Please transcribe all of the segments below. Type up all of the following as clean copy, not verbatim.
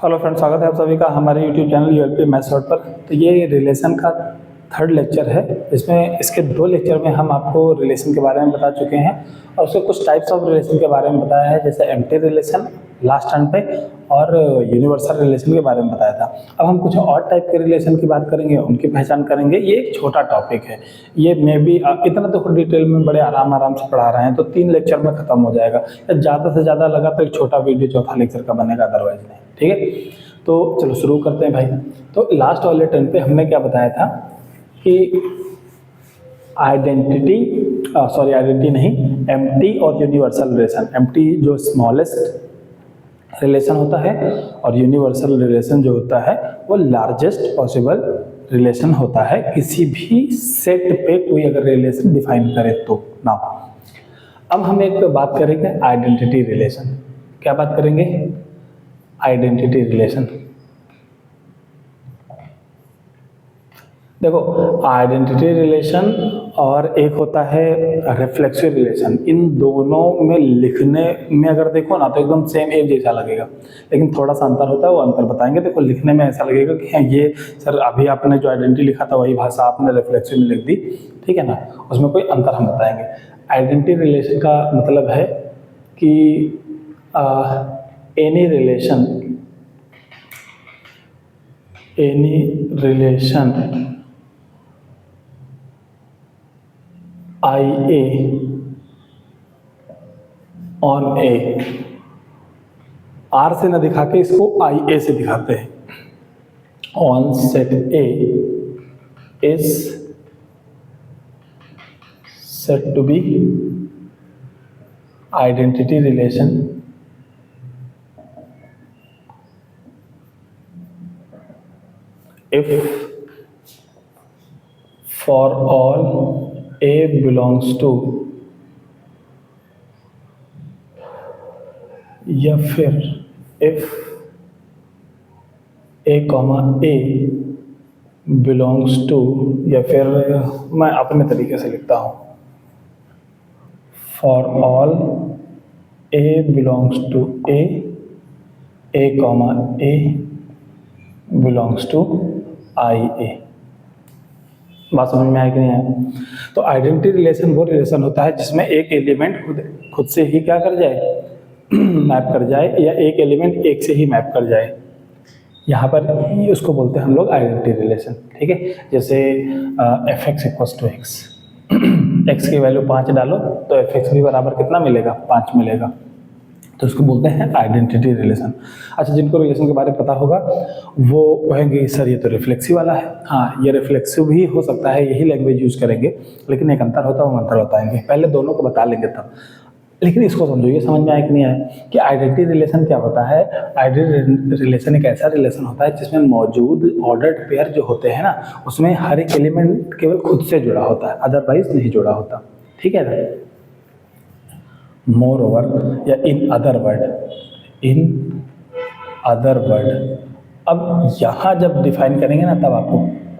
Hello friends, स्वागत है आप सभी का हमारे यूट्यूब चैनल यूएलपी मैथ्स वर्ड पर। तो ये रिलेशन का थर्ड लेक्चर है। इसमें इसके दो लेक्चर में हम आपको रिलेशन के बारे में बता चुके हैं और उसके कुछ टाइप्स ऑफ रिलेशन के बारे में बताया है, जैसे एम्प्टी रिलेशन लास्ट टर्म पे और यूनिवर्सल रिलेशन के बारे में बताया था। अब हम कुछ और टाइप के रिलेशन की बात करेंगे, उनकी पहचान करेंगे। ये एक छोटा टॉपिक है, ये मे भी इतना तो डिटेल में बड़े आराम से पढ़ा रहे हैं तो 3 लेक्चर में खत्म हो जाएगा, या ज़्यादा से ज़्यादा लगा तो एक छोटा वीडियो चौथा लेक्चर का बनेगा, अदरवाइज नहीं। ठीक है, तो चलो शुरू करते हैं भाई। तो लास्ट वाले टर्न पे हमने क्या बताया था कि आइडेंटिटी नहीं, एम्प्टी और यूनिवर्सल रिलेशन। एम्प्टी जो स्मॉलेस्ट रिलेशन होता है और यूनिवर्सल रिलेशन जो होता है वो लार्जेस्ट पॉसिबल रिलेशन होता है किसी भी सेट पे कोई अगर रिलेशन डिफाइन करे तो। ना अब हम एक बात करेंगे आइडेंटिटी रिलेशन। क्या बात करेंगे? Identity relation. देखो, आइडेंटिटी रिलेशन और एक होता है रिफ्लेक्सिव रिलेशन। इन दोनों में लिखने में अगर देखो ना तो एकदम सेम एक जैसा लगेगा, लेकिन थोड़ा सा अंतर होता है। वो अंतर बताएंगे। देखो, लिखने में ऐसा लगेगा कि हाँ ये सर अभी आपने जो आइडेंटिटी लिखा था वही भाषा आपने रिफ्लेक्सिव में लिख दी, ठीक है ना, उसमें कोई अंतर हम बताएंगे। आइडेंटिटी रिलेशन का मतलब है कि any relation IA on A, R से ना दिखा के इसको IA से दिखाते हैं, on set A is set to be identity relation if for all A belongs to, या फिर if A belongs to, या फिर मैं अपने तरीके से लिखता हूं, for all A belongs to A belongs to IA। बात समझ में आया कि नहीं आया? तो आइडेंटिटी रिलेशन वो रिलेशन होता है जिसमें एक एलिमेंट खुद से ही क्या कर जाए, मैप कर जाए, या एक एलिमेंट एक से ही मैप कर जाए। यहाँ पर उसको बोलते हैं हम लोग आइडेंटिटी रिलेशन। ठीक है, जैसे fx equals to x, x की वैल्यू 5 डालो तो fx भी बराबर कितना मिलेगा? 5 मिलेगा। तो उसको बोलते हैं आइडेंटिटी रिलेशन। अच्छा, जिनको रिलेशन के बारे में पता होगा वो कहेंगे सर ये तो रिफ्लेक्सिव वाला है। हाँ, ये रिफ्लेक्सिव भी हो सकता है, यही लैंग्वेज यूज करेंगे, लेकिन एक अंतर होता है, वो अंतर बताएंगे। पहले दोनों को बता लेंगे तब, लेकिन इसको समझो। ये समझ में आया कि नहीं आया कि आइडेंटिटी रिलेशन क्या होता है? आइडेंटिटी रिलेशन एक ऐसा रिलेशन होता है जिसमें मौजूद ऑर्डर्ड पेयर जो होते हैं ना, उसमें हर एक एलिमेंट केवल खुद से जुड़ा होता है, अदरवाइज नहीं जुड़ा होता। ठीक है ना? मोर ओवर, या इन अदर वर्ड, अब यहाँ जब डिफाइन करेंगे ना तब आपको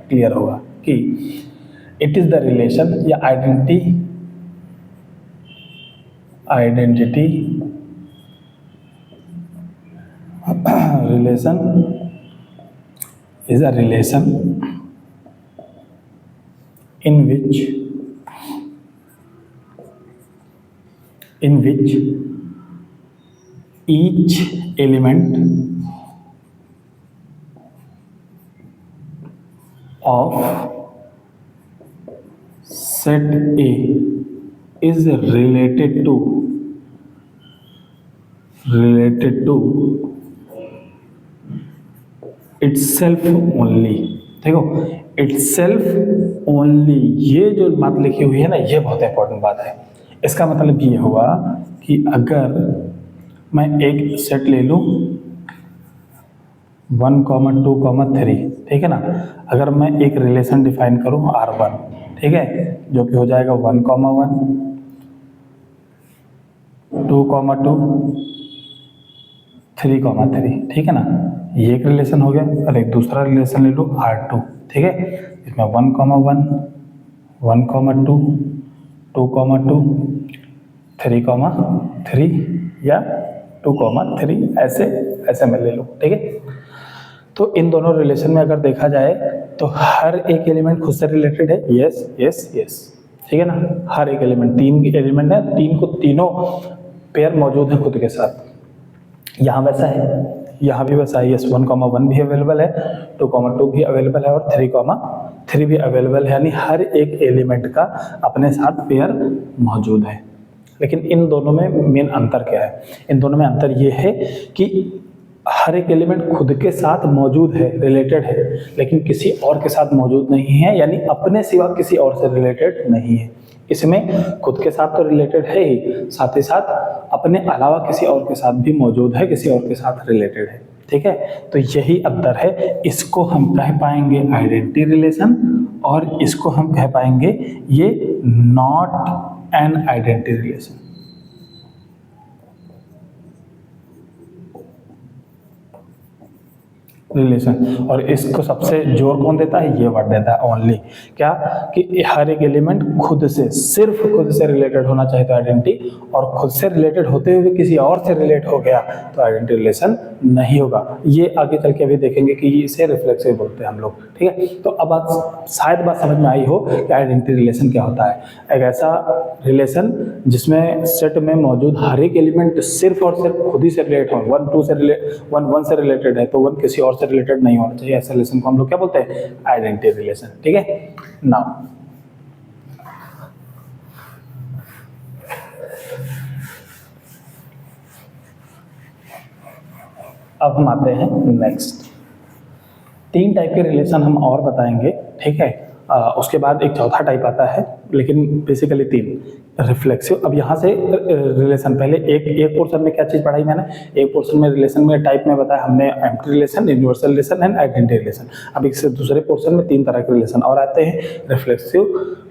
क्लियर होगा कि इट इज द रिलेशन, या identity relation is a relation in which each element of set A is related to itself only। देखो, itself only, ये जो बात लिखी हुई है ना, ये बहुत इंपॉर्टेंट बात है। इसका मतलब ये हुआ कि अगर मैं एक सेट ले लूँ 1, 2, 3, ठीक है ना, अगर मैं एक रिलेशन डिफाइन करूँ R1, ठीक है, जो कि हो जाएगा 1, 1, 2, 2, 3, 3, ठीक है ना, ये एक रिलेशन हो गया। और एक दूसरा रिलेशन ले लो R2, ठीक है, इसमें 1, 1, 1, 2, 2, 2, 3, 3 या 2,3 ऐसे ऐसे में ले लो, ठीक है। तो इन दोनों रिलेशन में अगर देखा जाए तो हर एक एलिमेंट खुद से रिलेटेड है, यस यस यस, ठीक है ना। हर एक एलिमेंट, 3 एलिमेंट है, 3 को तीनों पेयर मौजूद है खुद के साथ। यहाँ वैसा है, यहाँ भी वैसा है, यस 1,1 भी अवेलेबल है, 2,2 भी अवेलेबल है और 3,3 भी अवेलेबल है, यानी हर एक एलिमेंट का अपने साथ पेयर मौजूद है। लेकिन इन दोनों में मेन अंतर क्या है? इन दोनों में अंतर ये है कि हर एक एलिमेंट खुद के साथ मौजूद है, रिलेटेड है, लेकिन किसी और के साथ मौजूद नहीं है, यानी अपने सिवा किसी और से रिलेटेड नहीं है। इसमें खुद के साथ तो रिलेटेड है ही, साथ ही साथ अपने अलावा किसी और के साथ भी मौजूद है, किसी और के साथ रिलेटेड है, ठीक है। तो यही अंतर है, इसको हम कह पाएंगे आइडेंटिटी रिलेशन और इसको हम कह पाएंगे ये not an identity relation. Relation, और इसको सबसे जोर कौन देता है? ये वर्ड देता है ओनली, क्या कि हर एक एलिमेंट खुद से, सिर्फ खुद से रिलेटेड होना चाहिए तो आइडेंटिटी, और खुद से रिलेटेड होते हुए किसी और से रिलेट हो गया तो आइडेंटिटी रिलेशन नहीं होगा। ये आगे चल के अभी देखेंगे कि इसे रिफ्लेक्सिव बोलते हैं हम लोग, ठीक है। तो अब शायद बात समझ में आई हो कि आइडेंटिटी रिलेशन क्या होता है। एक ऐसा रिलेशन जिसमें सेट में मौजूद हर एक एलिमेंट सिर्फ और सिर्फ खुद ही से रिलेट हो, 1 से रिलेटेड है तो 1 किसी और से रिलेटेड नहीं होना चाहिए। ऐसे रिलेशन को हम लोग क्या बोलते हैं? आइडेंटिटी रिलेशन, ठीक है। नाउ अब हम आते हैं नेक्स्ट, 3 टाइप के रिलेशन हम और बताएंगे, ठीक है। उसके बाद एक चौथा टाइप आता है, लेकिन बेसिकली 3 रिफ्लेक्सिव। अब यहाँ से रिलेशन, पहले एक पोर्शन में क्या चीज़ पढ़ाई मैंने? एक पोर्शन में रिलेशन में टाइप में बताया हमने empty relation, universal relation and identity relation. अब इससे दूसरे पोर्शन में 3 तरह के रिलेशन और आते हैं, रिफ्लेक्सिव,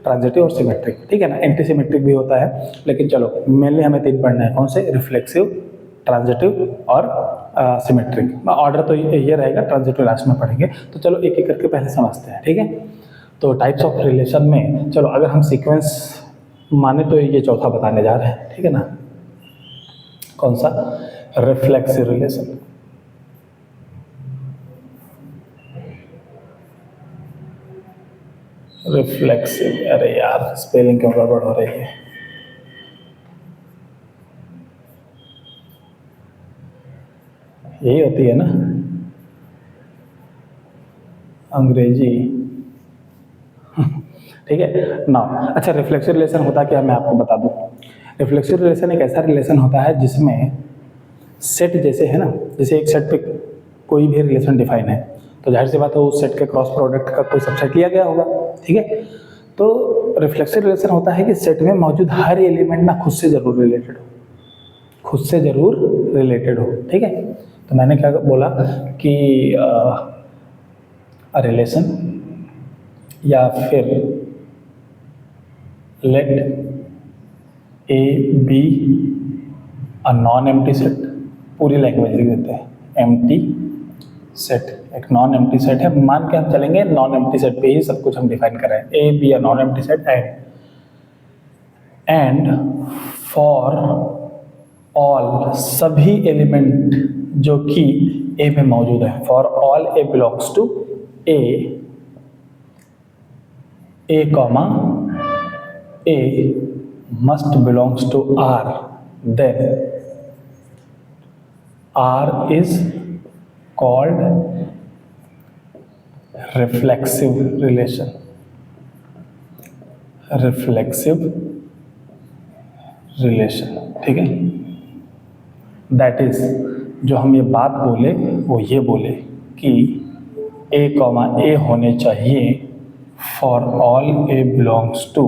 ट्रांजिटिव और सिमेट्रिक, ठीक है ना। एंटी सिमेट्रिक भी होता है, लेकिन चलो मेनली हमें 3 पढ़ना है। कौन से? रिफ्लेक्सिव, ट्रांजिटिव और सिमेट्रिक। ऑर्डर तो ये रहेगा, ट्रांजिटिव लास्ट में पढ़ेंगे। तो चलो एक एक करके पहले समझते हैं, ठीक है। तो टाइप्स ऑफ रिलेशन में चलो अगर हम सीक्वेंस माने तो ये चौथा बताने जा रहे हैं, ठीक है ना। कौन सा? Reflexive relation. रिफ्लेक्सिव, अरे यार स्पेलिंग क्यों गड़बड़ हो रही है? यही होती है ना अंग्रेजी, ठीक है ना। अच्छा, रिफ्लेक्सिव रिलेशन होता क्या, मैं आपको बता दूं। रिफ्लेक्सिव रिलेशन एक ऐसा रिलेशन होता है जिसमें सेट जैसे है ना, जैसे एक सेट पे कोई भी रिलेशन डिफाइन है तो जाहिर सी बात है उस सेट के क्रॉस प्रोडक्ट का कोई सबसेट लिया गया होगा, ठीक है। तो रिफ्लेक्सिव रिलेशन होता है कि सेट में मौजूद हर एलिमेंट ना खुद से जरूर रिलेटेड हो, खुद से जरूर रिलेटेड हो, ठीक है। तो मैंने क्या बोला कि रिलेशन या फिर let A be a non empty set, पूरी लैंग्वेज लिख देते हैं, एम्प्टी सेट एक नॉन एम्प्टी सेट है, मान के हम चलेंगे नॉन एम्प्टी सेट पे ही सब कुछ हम डिफाइन कर रहे हैं। A be a non empty set and for all, सभी एलिमेंट जो कि ए में मौजूद है, for all a belongs to A comma a must belongs to R, then R is called reflexive relation. Reflexive relation, ठीक है। That is, जो हम ये बात बोले वो ये बोले कि A कॉमा A होने चाहिए for all A belongs to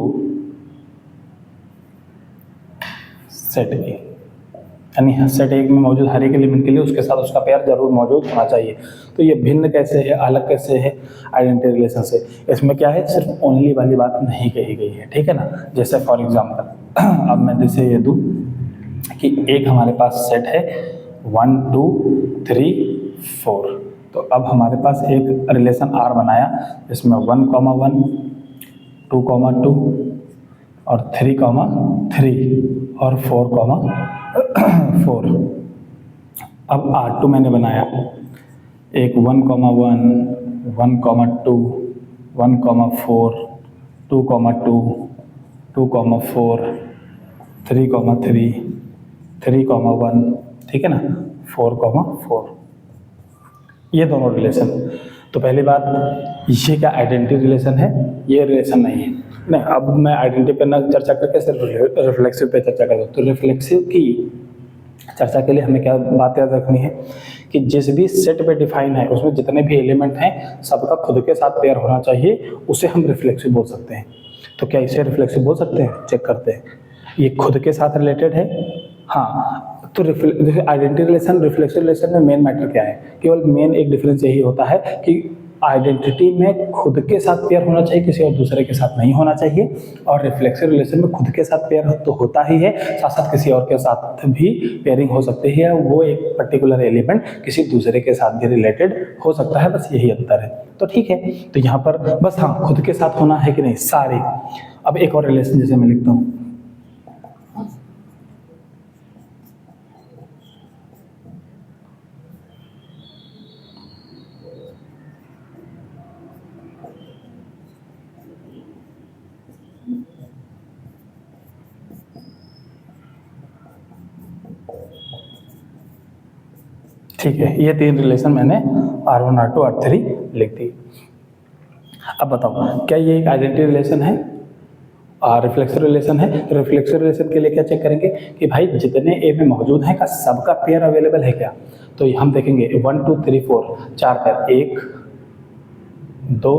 set ए, यानी सेट ए में मौजूद हर एक एलिमेंट के लिए उसके साथ उसका पेयर जरूर मौजूद होना चाहिए। तो ये भिन्न कैसे है, अलग कैसे है आइडेंटिटी रिलेशन से? इसमें क्या है, सिर्फ ओनली वाली बात नहीं कही गई है, ठीक है ना। जैसे फॉर एग्जांपल अब मैं जैसे ये दूँ कि एक हमारे पास सेट है 1 2 3 4, तो अब हमारे पास एक रिलेशन आर बनाया जिसमें 1,1 2,2 और 3,3 और 4,4, अब R2 मैंने बनाया, एक 1,1, 1,2, 1,4, 2,2, 2,4, 3,3, 3,1, ठीक है ना, 4,4, ये दोनों रिलेशन। तो पहली बात, ये क्या आइडेंटिटी रिलेशन है? ये रिलेशन नहीं है। नहीं, अब मैं आइडेंटिटी पे ना चर्चा करके सिर्फ रिफ्लेक्सिव पे चर्चा कर दूँ। तो रिफ्लेक्सिव की चर्चा के लिए हमें क्या बात याद रखनी है कि जिस भी सेट पे डिफाइन है उसमें जितने भी एलिमेंट हैं सबका खुद के साथ पेयर होना चाहिए, उसे हम रिफ्लेक्सिव बोल सकते हैं। तो क्या इसे रिफ्लेक्सिव बोल सकते हैं? चेक करते हैं। ये खुद के साथ रिलेटेड है, हाँ। तो आइडेंटिटी रिलेशन रिफ्लेक्सिव रिलेशन में मेन मैटर क्या है? केवल मेन एक डिफरेंस यही होता है कि आइडेंटिटी में खुद के साथ पेयर होना चाहिए, किसी और दूसरे के साथ नहीं होना चाहिए। और रिफ्लेक्सिव रिलेशन में खुद के साथ पेयर तो होता ही है, साथ साथ किसी और के साथ भी पेयरिंग हो सकती है, वो एक पर्टिकुलर एलिमेंट किसी दूसरे के साथ भी रिलेटेड हो सकता है, बस यही अंतर है। तो ठीक है, तो यहाँ पर बस हाँ, खुद के साथ होना है कि नहीं सारे। अब एक और रिलेशन जैसे मैं लिखता हूँ, ठीक है, ये तीन रिलेशन मैंने R1, R2, R3 लिख दी। अब बताओ, क्या ये एक आइडेंटिटी रिलेशन है? रिफ्लेक्सिव रिलेशन है। रिफ्लेक्सिव रिलेशन के लिए क्या चेक करेंगे कि भाई जितने ए में मौजूद हैं का सबका पेयर अवेलेबल है क्या? तो हम देखेंगे 1, 2, 3, 4, 4 पेयर, 1, 2,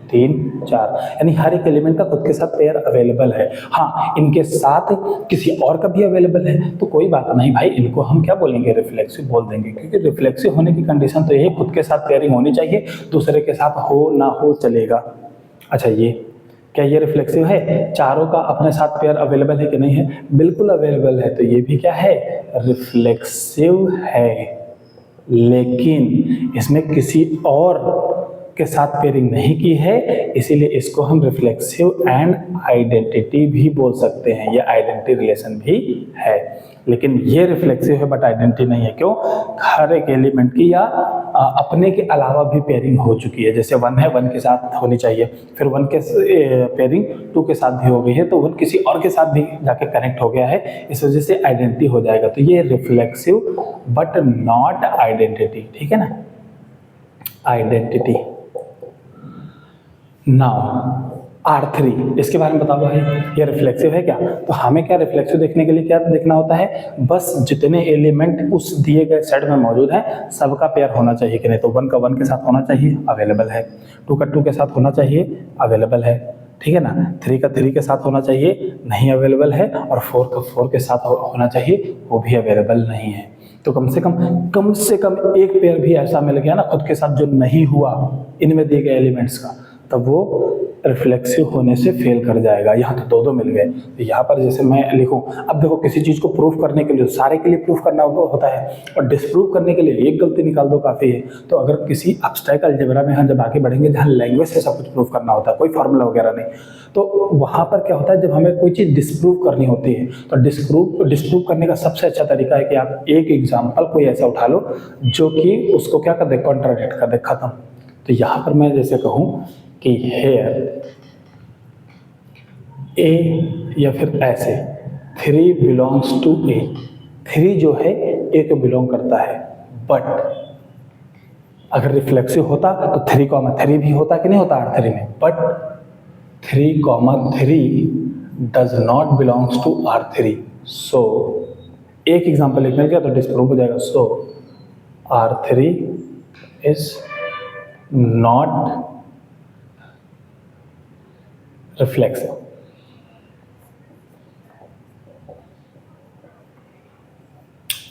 3, 4, यानी हर एक एलिमेंट का खुद के साथ पेयर अवेलेबल है। हाँ, इनके साथ किसी और का भी अवेलेबल है तो कोई बात नहीं भाई, इनको हम क्या बोलेंगे? रिफ्लेक्सिव बोल देंगे, क्योंकि रिफ्लेक्सिव होने की कंडीशन तो यही खुद के साथ पेयरिंग होनी चाहिए, दूसरे के साथ हो ना हो चलेगा। अच्छा, ये क्या ये रिफ्लेक्सिव है? चारों का अपने साथ पेयर अवेलेबल है कि नहीं है? बिल्कुल अवेलेबल है, तो ये भी क्या है? रिफ्लेक्सिव है। लेकिन इसमें किसी और के साथ पेयरिंग नहीं की है, इसीलिए इसको हम रिफ्लेक्सिव एंड आइडेंटिटी भी बोल सकते हैं, ये आइडेंटिटी रिलेशन भी है। लेकिन ये रिफ्लेक्सिव है बट आइडेंटिटी नहीं है। क्यों? हर एक एलिमेंट की या अपने के अलावा भी पेयरिंग हो चुकी है। जैसे 1 है, 1 के साथ होनी चाहिए, फिर 1 के पेयरिंग 2 के साथ भी हो गई है, तो 1 किसी और के साथ भी जाके कनेक्ट हो गया है, इस वजह से आइडेंटिटी हो जाएगा। तो ये रिफ्लेक्सिव बट नॉट आइडेंटिटी, ठीक है ना, आइडेंटिटी। नाउ R3, इसके बारे में बताओ भाई, ये रिफ्लेक्सिव है क्या? तो हमें क्या रिफ्लेक्सिव देखने के लिए क्या देखना होता है? बस जितने एलिमेंट उस दिए गए सेट में मौजूद हैं सबका पेयर होना चाहिए कि नहीं। तो 1 का 1 के साथ होना चाहिए, अवेलेबल है। 2 का 2 के साथ होना चाहिए, अवेलेबल है, ठीक है ना। 3 का 3 के साथ होना चाहिए, नहीं अवेलेबल है। और 4 का 4 के साथ होना चाहिए, वो भी अवेलेबल नहीं है। तो कम से कम एक पेयर भी ऐसा मिल गया ना खुद के साथ जो नहीं हुआ इनमें दिए गए एलिमेंट्स का, तब वो रिफ्लेक्सिव होने से फेल कर जाएगा। यहाँ तो दो मिल गए, तो यहाँ पर जैसे मैं लिखूँ, अब देखो किसी चीज़ को प्रूफ करने के लिए सारे के लिए प्रूफ करना होता है, और डिस्प्रूव करने के लिए एक गलती निकाल दो काफ़ी है। तो अगर किसी एब्स्ट्रैक्ट अलजेब्रा में हम जब आगे बढ़ेंगे जहाँ लैंग्वेज से सब कुछ प्रूफ करना होता है, कोई फार्मूला वगैरह नहीं, तो वहाँ पर क्या होता है जब हमें कोई चीज़ डिस्प्रूव करनी होती है तो डिस्प्रूव करने का सबसे अच्छा तरीका है कि आप एक एग्जाम्पल कोई ऐसा उठा लो जो कि उसको क्या कर दे, कॉन्ट्राडिक्ट कर दे, खत्म। तो यहाँ पर मैं जैसे कहूँ कि हेयर ए, या फिर ऐसे 3 बिलोंग्स टू ए, 3 जो है ए को बिलोंग करता है। बट अगर रिफ्लेक्सिव होता तो 3,3 भी होता कि नहीं होता R3 में, but 3,3 does not belongs to R3। So एक एग्जाम्पल एक मिल गया तो डिस्प्रूव हो जाएगा। So R3 is not reflexive.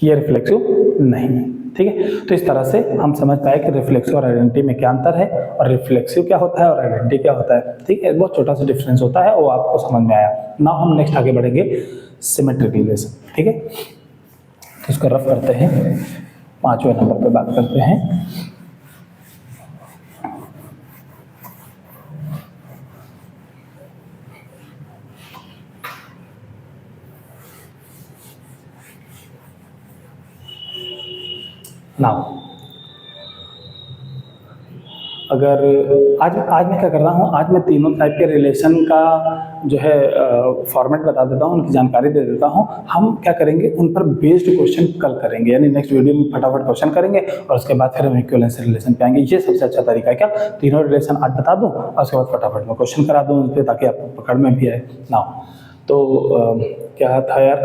ये रिफ्लेक्सिव नहीं है, ठीक है। तो इस तरह से हम समझ पाए कि रिफ्लेक्सिव और आइडेंटिटी में क्या अंतर है, और रिफ्लेक्सिव क्या होता है और आइडेंटिटी क्या होता है, ठीक है। बहुत छोटा सा डिफरेंस होता है, वो आपको समझ में आया। नाउ हम नेक्स्ट आगे बढ़ेंगे, सिमेट्रिक रिलेशन, ठीक है। तो इसको रफ करते हैं, 5वें नंबर पे बात करते हैं। नाउ अगर आज मैं क्या कर रहा हूँ, आज मैं तीनों टाइप के रिलेशन का जो है फॉर्मेट बता देता हूँ, उनकी जानकारी दे देता हूँ। हम क्या करेंगे, उन पर बेस्ड क्वेश्चन कल करेंगे, यानी नेक्स्ट वीडियो में फटाफट क्वेश्चन करेंगे और उसके बाद फिर हम इक्विवेलेंस रिलेशन पे आएंगे। ये सबसे अच्छा तरीका है, क्या तीनों रिलेशन आज बता दूँ और उसके बाद फटाफट मैं क्वेश्चन करा दूँ उन पर, ताकि आपको पकड़ में भी आए ना। तो क्या था यार,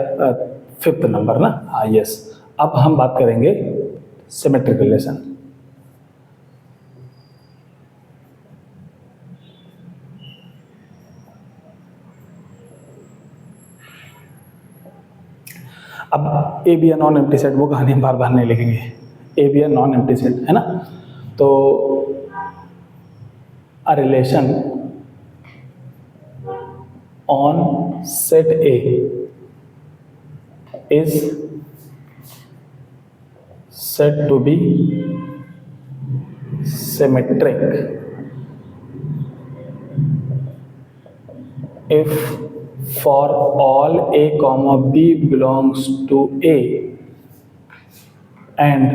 5th नंबर ना, हाँ यस। अब हम बात करेंगे सिमेट्रिक रिलेशन। अब A be a non empty set, वो कहानी हम बार बार नहीं लिखेंगे, A be a non empty set है ना। तो a relation on set A is said to be symmetric if for all a comma b belongs to a and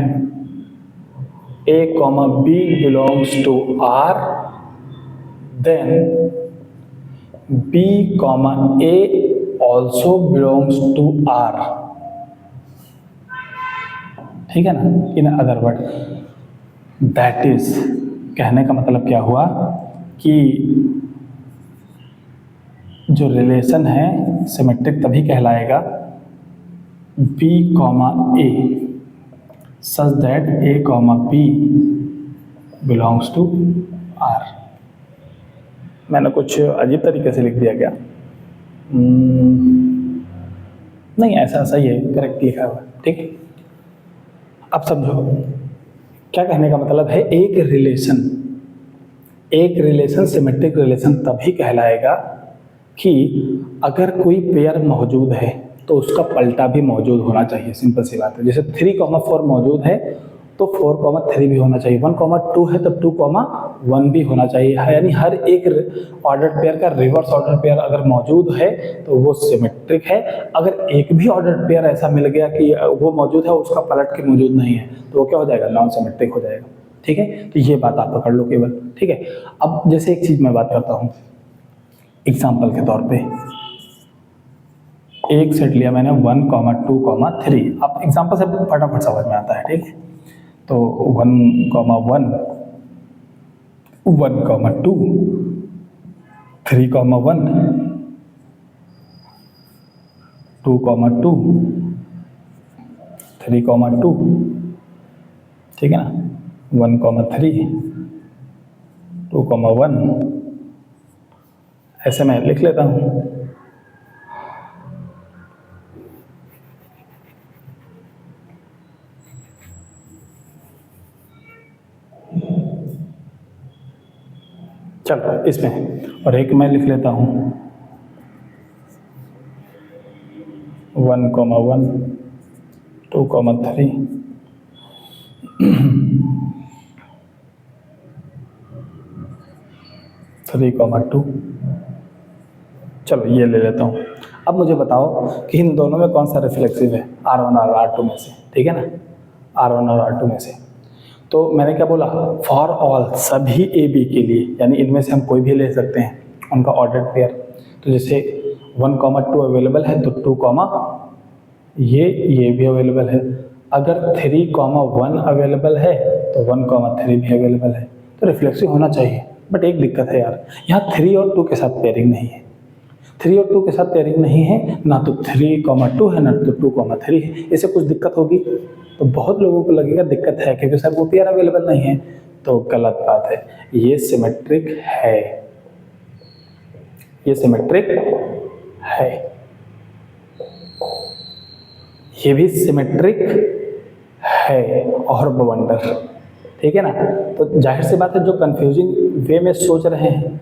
a comma b belongs to r, then b comma a also belongs to r। ठीक है ना। In other word, that is, कहने का मतलब क्या हुआ कि जो रिलेशन है सिमेट्रिक तभी कहलाएगा b comma a such that a comma b belongs to r। मैंने कुछ अजीब तरीके से लिख दिया क्या? नहीं, ऐसा सही है, करेक्ट लिखा हुआ, ठीक है। अब समझो क्या कहने का मतलब है। एक रिलेशन सिमेट्रिक रिलेशन तभी कहलाएगा कि अगर कोई पेयर मौजूद है तो उसका पलटा भी मौजूद होना चाहिए। सिंपल सी बात है। जैसे 3,4 मौजूद है तो 4,3 भी होना चाहिए, 1,2 है तब 2,1 भी होना चाहिए, यानी हर एक ऑर्डर पेयर का रिवर्स ऑर्डर पेयर अगर मौजूद है तो वो सिमेट्रिक है। अगर एक भी ऑर्डर पेयर ऐसा मिल गया कि वो मौजूद है उसका पलट के मौजूद नहीं है तो वो क्या हो जाएगा, नॉन सिमेट्रिक हो जाएगा। ठीक है, तो ये बात आप पकड़ लो केवल। ठीक है, अब जैसे एक चीज मैं बात करता हूँ एग्जाम्पल के तौर पे, एक सेट लिया मैंने 1, 2, 3। अब एग्जाम्पल से फटाफट समझ में आता है। ठीक है, तो 1, 1, 1, 2, 3, 1, 2, 2, 3, 2, ठीक है ना, 1, 3, 2, 1, ऐसे मैं लिख लेता हूं। चलो इसमें, और एक मैं लिख लेता हूं 1, 1, 2, 3, 3, 2। चलो ये ले लेता हूँ। अब मुझे बताओ कि इन दोनों में कौन सा रिफ्लेक्सिव है, R1 और R2 में से। ठीक है ना, R1 और R2 में से। तो मैंने क्या बोला, फॉर ऑल, सभी ए बी के लिए, यानी इनमें से हम कोई भी ले सकते हैं उनका ऑर्डर पेयर। तो जैसे 1, 2 अवेलेबल है तो 2, ये भी अवेलेबल है। अगर 3, 1 अवेलेबल है तो 1, 3 भी अवेलेबल है। तो रिफ्लेक्सिव होना चाहिए। बट एक दिक्कत है यार, यहाँ 3 और 2 के साथ पेयरिंग नहीं है। 3 और 2 के साथ पेयरिंग नहीं है, ना तो 3, 2 है, ना तो 2, 3 है। इससे कुछ दिक्कत होगी तो बहुत लोगों को लगेगा दिक्कत है क्योंकि सर वो पेयर अवेलेबल नहीं है। तो गलत बात है, ये सिमेट्रिक है, ये सिमेट्रिक है, ये भी सिमेट्रिक है। और बवंडर, ठीक है ना। तो जाहिर सी बात है जो कंफ्यूजिंग वे में सोच रहे हैं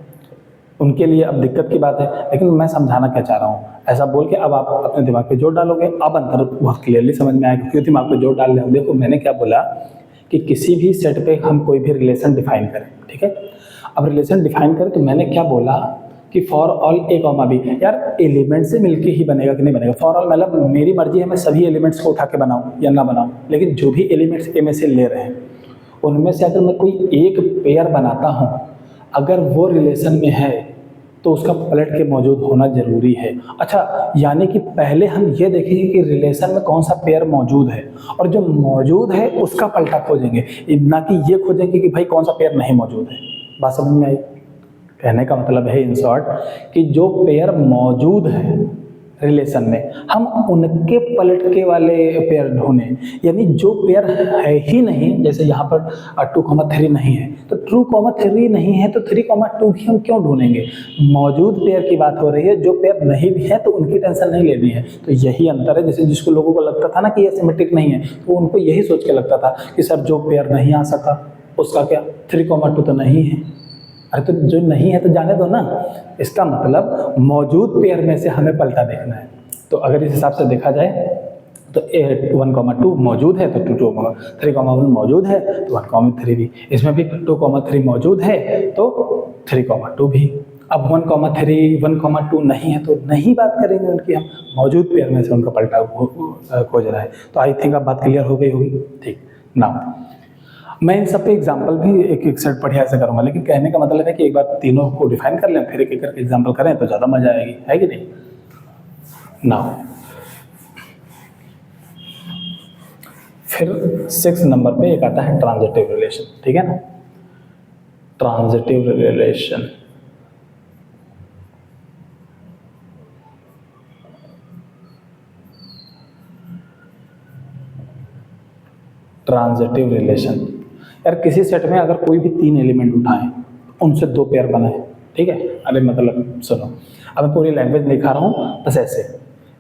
उनके लिए अब दिक्कत की बात है, लेकिन मैं समझाना क्या चाह रहा हूँ, ऐसा बोल के अब आप अपने दिमाग पे जोर डालोगे, अब अंतर बहुत क्लियरली समझ में आएगा क्यों दिमाग पे जोर डाल रहे हो। देखो मैंने क्या बोला कि किसी भी सेट पे हम कोई भी रिलेशन डिफाइन करें। ठीक है, अब रिलेशन डिफाइन करें तो मैंने क्या बोला कि for all a comma b, यार एलिमेंट से मिलके ही बनेगा कि नहीं बनेगा। फॉर ऑल मतलब मेरी मर्जी है मैं सभी एलिमेंट्स को उठा के बनाऊं या ना बनाऊं, लेकिन जो भी एलिमेंट्स ए में से ले रहे हैं उनमें से अगर मैं कोई एक पेयर बनाता हूं, अगर वो रिलेशन में है तो उसका पलट के मौजूद होना जरूरी है। अच्छा, यानी कि पहले हम ये देखेंगे कि रिलेशन में कौन सा पेयर मौजूद है, और जो मौजूद है उसका पलटा खोजेंगे, ना कि ये खोजेंगे कि भाई कौन सा पेयर नहीं मौजूद है। बात समझ में आई? कहने का मतलब है इन शॉर्ट कि जो पेयर मौजूद है रिलेशन में हम उनके पलट के वाले पेयर ढूंढें, यानी जो पेयर है ही नहीं, जैसे यहाँ पर 2,3 नहीं है तो 2,3 नहीं है तो 3,2 भी हम क्यों ढूंढेंगे। मौजूद पेयर की बात हो रही है, जो पेयर नहीं भी है तो उनकी टेंशन नहीं लेनी है। तो यही अंतर है, जैसे जिसको लोगों को लगता था ना कि ये सिमेट्रिक नहीं है तो उनको यही सोच के लगता था कि सर जो पेयर नहीं आ सका उसका क्या, 3,2 तो नहीं है। अरे तो जो नहीं है तो जाने दो ना। इसका मतलब मौजूद पेयर में से हमें पलटा देखना है। तो अगर इस हिसाब से देखा जाए तो 1,2 मौजूद है तो 3,1 मौजूद है तो 1,3 भी, इसमें भी 2,3 मौजूद है तो 3,2 भी। अब 1,3 1,2 नहीं है तो नहीं बात करेंगे उनकी, हम मौजूद पेयर में से उनका पलटा खोज रहा है। तो आई थिंक अब बात क्लियर हो गई होगी। ठीक ना, मैं इन सब पे एग्जाम्पल भी एक एक सेट बढ़िया से करूंगा, लेकिन कहने का मतलब है कि एक बार तीनों को डिफाइन कर लें फिर एक एक करके एग्जाम्पल करें तो ज़्यादा मजा आएगी, है कि नहीं। नाउ फिर 6 नंबर पे एक आता है ट्रांजिटिव रिलेशन, ठीक है ना। ट्रांजिटिव रिलेशन, ट्रांजिटिव रिलेशन, यार किसी सेट में अगर कोई भी 3 एलिमेंट उठाएं उनसे 2 पेयर बनाए, ठीक है। अरे मतलब सुनो, अब मैं पूरी लैंग्वेज लिखा रहा हूँ बस ऐसे।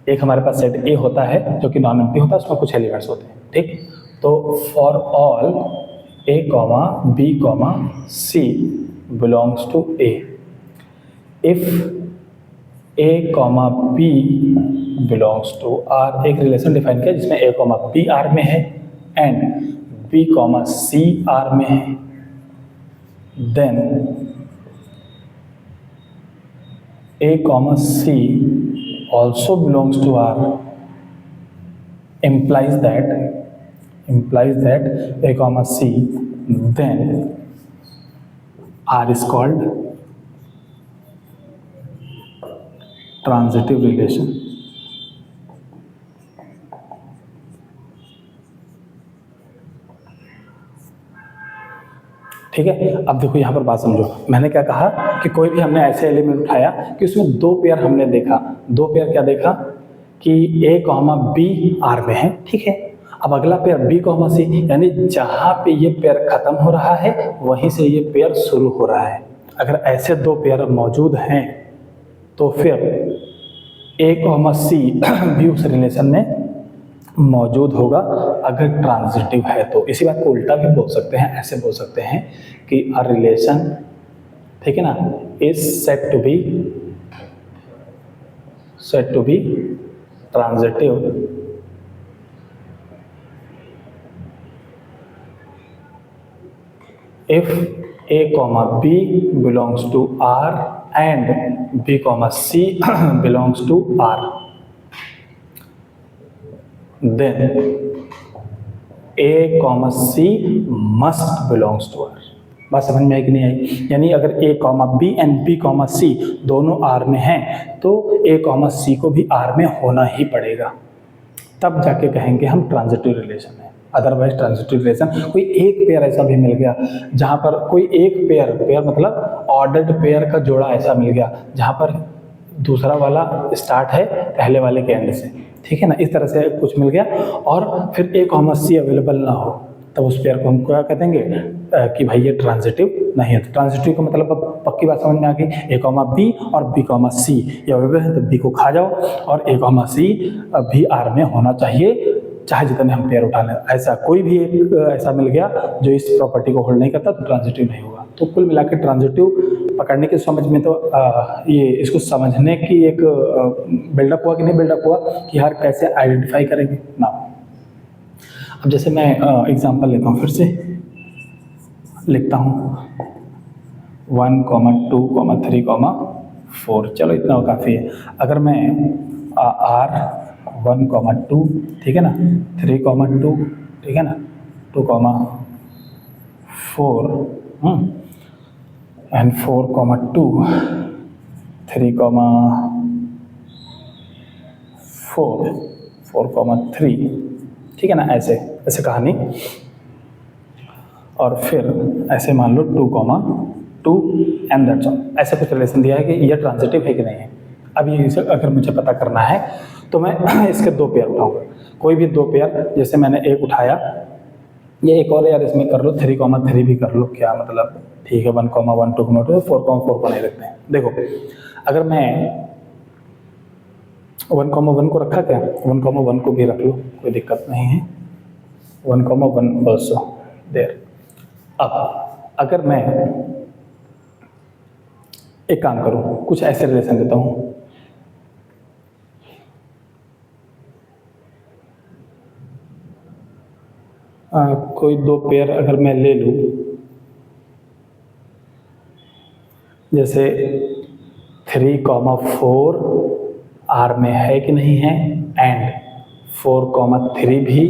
एक हमारे पास सेट ए होता है जो कि नॉन एम्प्टी होता है, उसमें कुछ एलिमेंट्स होते हैं, ठीक। तो for all a comma b comma c belongs to A, if a comma b belongs to R, एक रिलेशन डिफाइन किया जिसमें ए कॉमा बी आर में है and b comma c R में है, then a comma c also belongs to R, implies that a comma c, then R is called transitive relation। ठीक है। अब देखो यहाँ पर बात समझो, मैंने क्या कहा कि कोई भी हमने ऐसे एलिमेंट उठाया कि उसमें 2 पेयर हमने देखा, 2 पेयर क्या देखा कि ए कॉमा बी आर में है, ठीक है। अब अगला पेयर बी कॉमा सी, यानी जहाँ पे ये पेयर खत्म हो रहा है वहीं से ये पेयर शुरू हो रहा है। अगर ऐसे 2 पेयर मौजूद हैं तो फिर ए कॉमा सी भी उस रिलेशन में मौजूद होगा अगर ट्रांजिटिव है तो। इसी बात को उल्टा भी बोल सकते हैं, ऐसे बोल सकते हैं कि अ रिलेशन, ठीक है ना, is set to be transitive if a comma b belongs to r and b comma c belongs to r, then a comma c must belongs to r। बात समझ में आई कि नहीं आई? यानी अगर a comma b and b comma c दोनों r में हैं तो a comma c को भी r में होना ही पड़ेगा, तब जाके कहेंगे हम ट्रांजिटिव रिलेशन है। अदरवाइज ट्रांजिटिव रिलेशन, कोई एक पेयर ऐसा भी मिल गया जहाँ पर कोई एक पेयर मतलब ऑर्डर्ड पेयर का जोड़ा ऐसा मिल गया जहाँ पर दूसरा वाला स्टार्ट है पहले वाले के एंड से, ठीक है ना, इस तरह से कुछ मिल गया और फिर ए कॉमा सी अवेलेबल ना हो, तब उस पेयर को हम क्या कह देंगे कि भाई ये ट्रांजिटिव नहीं है। तो ट्रांजिटिव का मतलब अब पक्की बात समझ में आ गई, ए कॉमा बी और बी कॉमा सी ये अवेलेबल है तो बी को खा जाओ और ए कॉमा सी भी आर में होना चाहिए चाहे जितने हम पेयर उठा लें। ऐसा कोई भी एक ऐसा मिल गया जो इस प्रॉपर्टी को होल्ड नहीं करता तो ट्रांजिटिव नहीं होगा। तो कुल मिला के ट्रांजिटिव पकड़ने की समझ में तो ये इसको समझने की एक बिल्डअप हुआ कि नहीं बिल्डअप हुआ कि यार कैसे आइडेंटिफाई करेंगे ना। अब जैसे मैं एग्जांपल लेता हूँ, फिर से लिखता हूँ 1, 2, 3, 4। चलो इतना काफ़ी है। अगर मैं R1,2 ठीक है ना, 3,2 ठीक है ना, 2,4 एंड 4,2 3,4 4,3 ठीक है ना, ऐसे ऐसे कहानी। और फिर ऐसे मान लो 2,2 एंड दैट्स ऑल। ऐसे कुछ रिलेशन दिया है कि ये ट्रांजिटिव है कि नहीं है। अब ये अगर मुझे पता करना है तो मैं इसके 2 पेयर उठाऊंगा, कोई भी 2 पेयर। जैसे मैंने एक उठाया, ये एक और यार इसमें कर लो 3,3 भी कर लो, क्या मतलब, ठीक है 1,1 2,2 4,4 को नहीं रखते हैं। देखो अगर मैं 1,1 को रखा, क्या 1,1 को भी रख लो, कोई दिक्कत नहीं है, 1,1 ऑल्सो देयर। अब अगर मैं एक काम करूं, कुछ ऐसे रिलेशन देता हूं, कोई 2 पेयर अगर मैं ले लूं, जैसे 3,4 R में है कि नहीं है, एंड 4,3 भी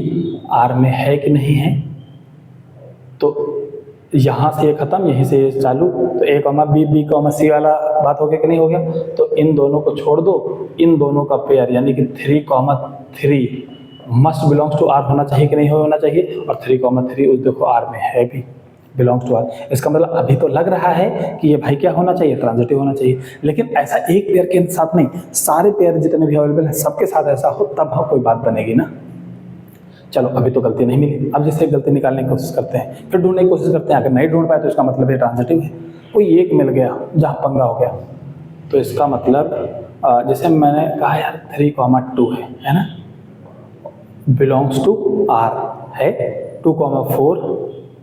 R में है कि नहीं है। तो यहाँ से ये खत्म, यहीं से ये चालू, तो A, B, B, C वाला बात हो गया कि नहीं हो गया। तो इन दोनों को छोड़ दो, इन दोनों का पेयर यानी कि 3,3 मस्ट बिलोंग्स टू R होना चाहिए कि नहीं होना चाहिए, और 3,3 उस देखो R में है भी, बिलोंग्स टू R। इसका मतलब अभी तो लग रहा है कि ये भाई क्या होना चाहिए, ट्रांजिटिव होना चाहिए। लेकिन ऐसा एक पेयर के साथ नहीं, सारे पेयर जितने भी अवेलेबल हैं सबके साथ ऐसा हो तब हाँ कोई बात बनेगी ना। चलो अभी तो गलती नहीं मिली, अब जैसे गलती निकालने की कोशिश करते हैं, फिर ढूंढने की कोशिश करते हैं। अगर नहीं ढूंढ पाए तो इसका मतलब ये ट्रांजिटिव है। कोई एक मिल गया जहाँ पंगा हो गया, तो इसका मतलब जैसे मैंने कहा यार 3,2 है ना, बिलोंग्स टू R है, 2,4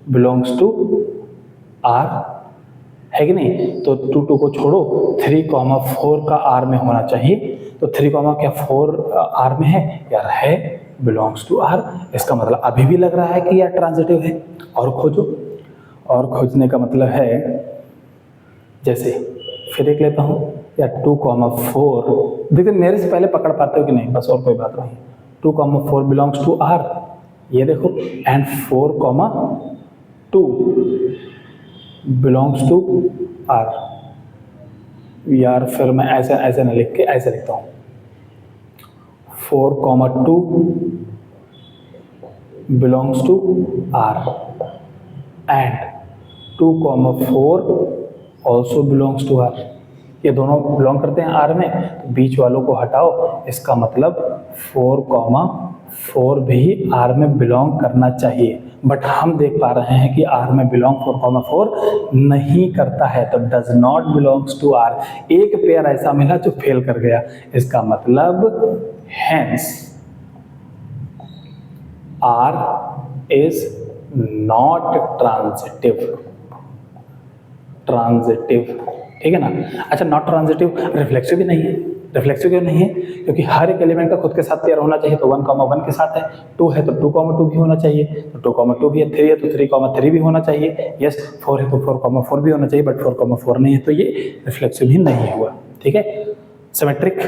बिलोंग्स टू R है कि नहीं। तो 2 को छोड़ो, 3,4 का R में होना चाहिए। तो 3,4 R में है यार, है, बिलोंग्स टू R। इसका मतलब अभी भी लग रहा है कि यार ट्रांजिटिव है। और खोजो, और खोजने का मतलब है, जैसे फिर एक लेता हूँ यार 2,4, देखिए मेरे से पहले पकड़ पाते हो कि नहीं, बस और कोई बात नहीं। 2,4 बिलोंग्स टू R, ये देखो, एंड 4,2 बिलोंग्स टू R। यार फिर मैं ऐसे ऐसे न लिख के ऐसे लिखता हूँ, 4,2 belongs to R and 2,4 also belongs to R। ये दोनों बिलोंग करते हैं R में, तो बीच वालों को हटाओ। इसका मतलब 4,4 भी R में बिलोंग करना चाहिए, बट हम देख पा रहे हैं कि R में बिलोंग 4,4 नहीं करता है, तो does not belongs to R। एक पेयर ऐसा मिला जो फेल कर गया। इसका मतलब hence R is not transitive. ठीक है ना। अच्छा, नॉट ट्रांजिटिव रिफ्लेक्सिव भी नहीं है। रिफ्लेक्सिव क्यों नहीं है? क्योंकि हर एक एलिमेंट का खुद के साथ पेयर होना चाहिए। तो 1,1 के साथ है, 2 है तो 2,2 भी होना चाहिए, तो 2,2 भी है, 3 है तो 3,3 भी होना चाहिए, यस 4 है तो 4,4 भी होना चाहिए, बट 4,4 नहीं है, तो ये रिफ्लेक्सिव भी नहीं हुआ। ठीक है। सिमेट्रिक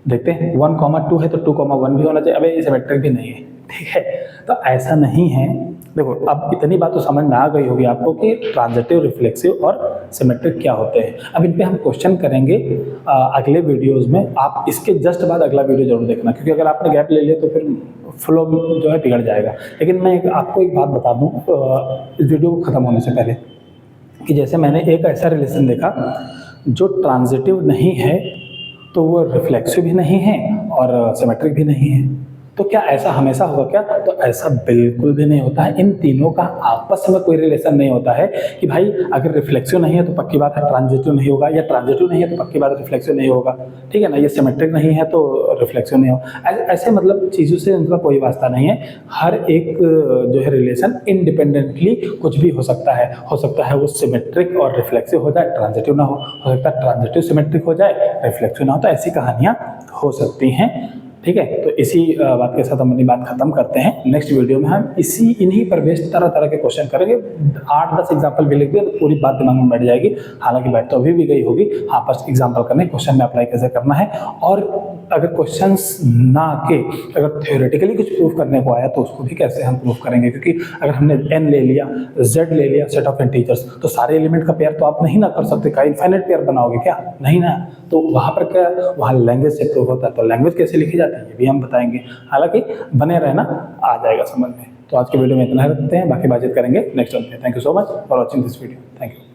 देखते हैं, 1,2 है तो 2,1 भी होना चाहिए, अबे ये सिमेट्रिक भी नहीं है। ठीक है, तो ऐसा नहीं है। देखो अब इतनी बात तो समझ में आ गई होगी आपको कि ट्रांजिटिव, रिफ्लेक्सिव और सिमेट्रिक क्या होते हैं। अब इन पे हम क्वेश्चन करेंगे अगले वीडियोस में। आप इसके जस्ट बाद अगला वीडियो जरूर देखना, क्योंकि अगर आपने गैप ले लिया तो फिर फ्लो जो है बिगड़ जाएगा। लेकिन मैं आपको एक बात बता दूं इस वीडियो को ख़त्म होने से पहले, कि जैसे मैंने एक ऐसा रिलेशन देखा जो ट्रांजिटिव नहीं है, तो वो रिफ्लेक्सिव भी नहीं है और सिमेट्रिक भी नहीं है। तो क्या ऐसा हमेशा होगा क्या? तो ऐसा बिल्कुल भी नहीं होता है। इन तीनों का आपस में कोई रिलेशन नहीं होता है कि भाई अगर रिफ्लेक्सिव नहीं है तो पक्की बात है ट्रांजिटिव नहीं होगा, या ट्रांजिटिव नहीं है तो पक्की बात है रिफ्लेक्सिव नहीं होगा। ठीक है ना, ये सिमेट्रिक नहीं है तो रिफ्लेक्सिव नहीं होगा। ऐसे मतलब चीज़ों से उनका कोई वास्ता नहीं है। हर एक जो है रिलेशन इंडिपेंडेंटली कुछ भी हो सकता है। हो सकता है वो सिमेट्रिक और रिफ्लेक्सिव हो जाए, ट्रांजिटिव ना हो सकता है ट्रांजिटिव सिमेट्रिक हो जाए, रिफ्लेक्सिव ना हो। तो ऐसी कहानियाँ हो सकती हैं। ठीक है, तो इसी बात के साथ हम अपनी बात खत्म करते हैं। नेक्स्ट वीडियो में हम इन्हीं पर बेस्ड तरह तरह के क्वेश्चन करेंगे। 8-10 एग्जाम्पल भी लिख दिए तो पूरी बात दिमाग में बैठ जाएगी। हालांकि बैठ तो अभी भी गई होगी, हाँ, बस एग्जाम्पल करने, क्वेश्चन में अप्लाई कैसे करना है। और अगर क्वेश्चंस ना के अगर थ्योरेटिकली कुछ प्रूफ करने को आया तो उसको भी कैसे हम प्रूफ करेंगे, क्योंकि अगर हमने n ले लिया, z ले लिया, सेट ऑफ इंटीजर्स, तो सारे एलिमेंट का पेयर तो आप नहीं ना कर सकते। का इनफाइनाइट पेयर बनाओगे क्या? नहीं ना। तो वहाँ पर क्या, वहाँ लैंग्वेज से प्रूफ होता है। तो लैंग्वेज कैसे लिखी जाती है ये भी हम बताएंगे। हालांकि बने रहना, आ जाएगा समझ में। तो आज के वीडियो में इतना रखते हैं, बाकी बातचीत करेंगे नेक्स्ट वन पे। Thank you so much for watching this video. Thank you.